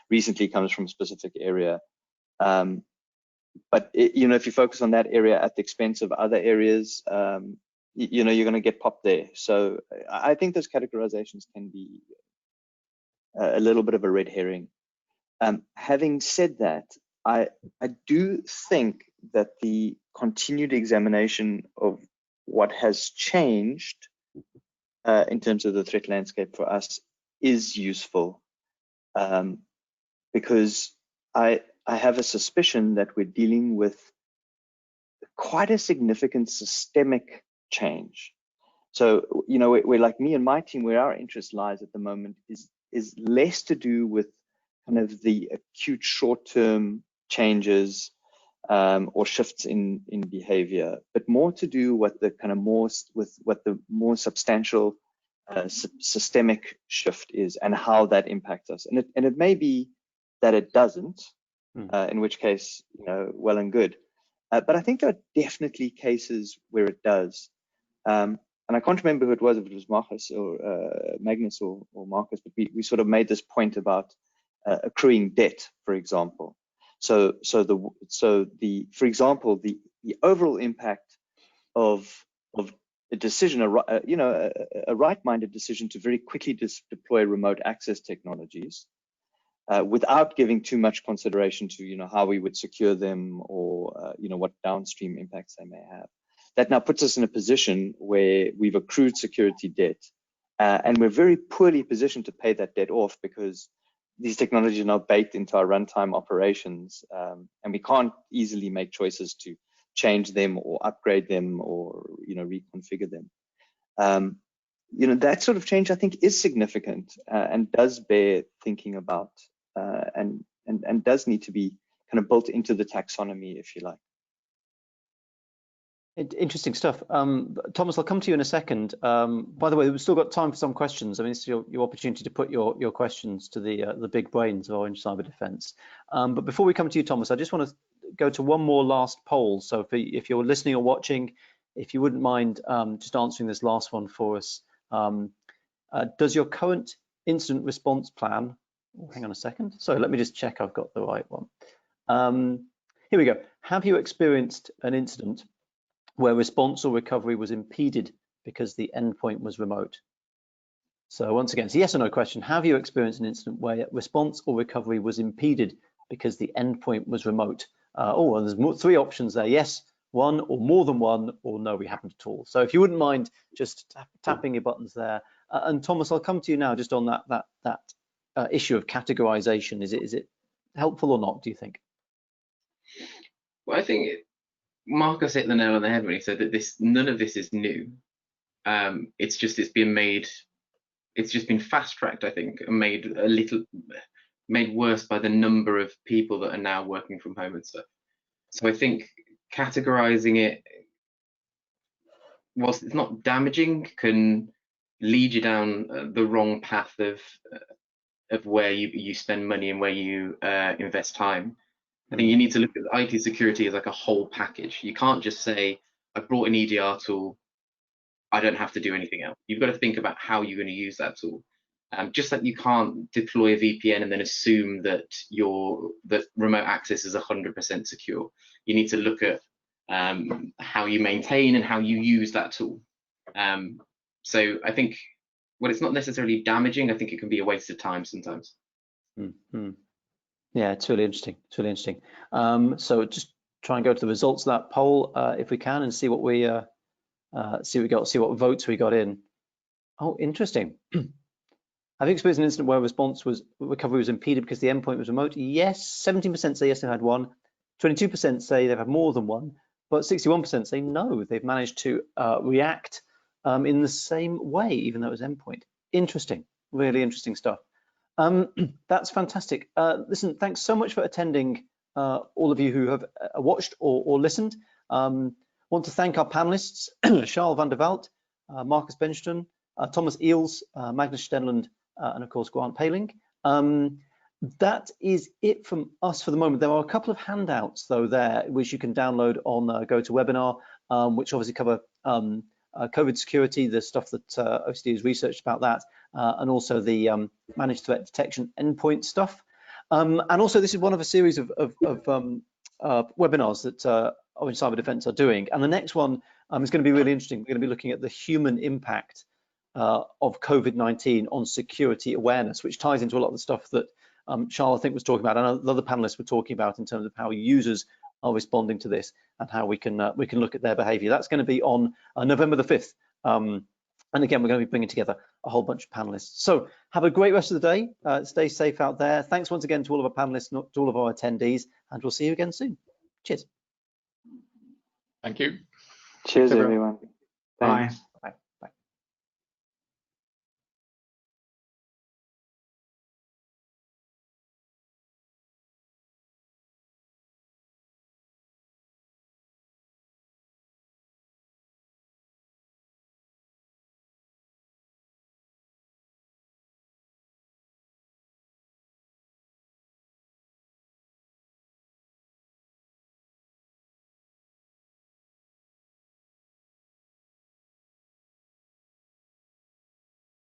recently comes from a specific area. But if you focus on that area at the expense of other areas, you're going to get popped there. So I think those categorizations can be a little bit of a red herring. Having said that, I do think that the continued examination of what has changed in terms of the threat landscape for us is useful, because I have a suspicion that we're dealing with quite a significant systemic change. So, we're like me and my team, where our interest lies at the moment is less to do with kind of the acute short-term changes or shifts in behavior, but more to do with the kind of more substantial systemic shift is, and how that impacts us. And it may be that it doesn't, in which case, well and good. But I think there are definitely cases where it does. And I can't remember who it was, if it was Marcus or Magnus or Marcus, but we sort of made this point about accruing debt, for example. So for example, the overall impact of decision, a right-minded decision to very quickly deploy remote access technologies without giving too much consideration to, how we would secure them or, what downstream impacts they may have. That now puts us in a position where we've accrued security debt and we're very poorly positioned to pay that debt off because these technologies are now baked into our runtime operations, and we can't easily make choices to change them or upgrade them or reconfigure them. That sort of change I think is significant and does bear thinking about and does need to be kind of built into the taxonomy, if you like. Interesting stuff. Thomas, I'll come to you in a second. By the way, we've still got time for some questions. I mean, it's your opportunity to put your questions to the big brains of Orange Cyber Defence. But before we come to you, Thomas, I just want to go to one more last poll. So if you're listening or watching, if you wouldn't mind just answering this last one for us. Does your current incident response plan, hang on a second. Sorry, let me just check I've got the right one. Here we go. Have you experienced an incident where response or recovery was impeded because the endpoint was remote? So once again, it's a yes or no question. Have you experienced an incident where response or recovery was impeded because the endpoint was remote? And there's 3 options there: yes, 1, or more than 1, or no, we haven't at all. So if you wouldn't mind just tapping your buttons there. And Thomas, I'll come to you now just on that issue of categorization. Is it helpful or not, do you think? Well, I think Marcus hit the nail on the head when he said that none of this is new. It's just been fast-tracked, I think, and made worse by the number of people that are now working from home and stuff. So I think categorizing it, whilst it's not damaging, can lead you down the wrong path of where you spend money and where you invest time. I think you need to look at IT security as like a whole package. You can't just say, I brought an EDR tool, I don't have to do anything else. You've got to think about how you're going to use that tool. Just like you can't deploy a VPN and then assume that remote access is 100% secure. You need to look at how you maintain and how you use that tool. So I think, well, it's not necessarily damaging. I think it can be a waste of time sometimes. Mm-hmm. Yeah, it's really interesting. It's really interesting. So just try and go to the results of that poll if we can, and see what we see what votes we got in. Oh, interesting. Have you experienced an incident where recovery was impeded because the endpoint was remote? Yes, 17% say yes, they've had one. 22% say they've had more than one, but 61% say no, they've managed to react in the same way, even though it was endpoint. Interesting, really interesting stuff. That's fantastic. Listen, thanks so much for attending, all of you who have watched or listened. Want to thank our panelists, Charles van der Walt, Marcus Benchten, Thomas Eels, Magnus Stenlund, and of course Grant Paling. That is it from us for the moment. There are a couple of handouts though there which you can download on GoToWebinar, which obviously cover COVID security, the stuff that OCD has researched about that, and also the managed threat detection endpoint stuff. And also this is one of a series of webinars that Orange Cyber Defence are doing. And the next one is going to be really interesting. We're going to be looking at the human impact of COVID-19 on security awareness, which ties into a lot of the stuff that Charles, I think, was talking about, and other panelists were talking about in terms of how users are responding to this and how we can look at their behavior. That's going to be on November the 5th. And again, we're going to be bringing together a whole bunch of panelists. So have a great rest of the day. Stay safe out there. Thanks once again to all of our panelists, to all of our attendees, and we'll see you again soon. Cheers. Thank you. Cheers, everyone. Bye.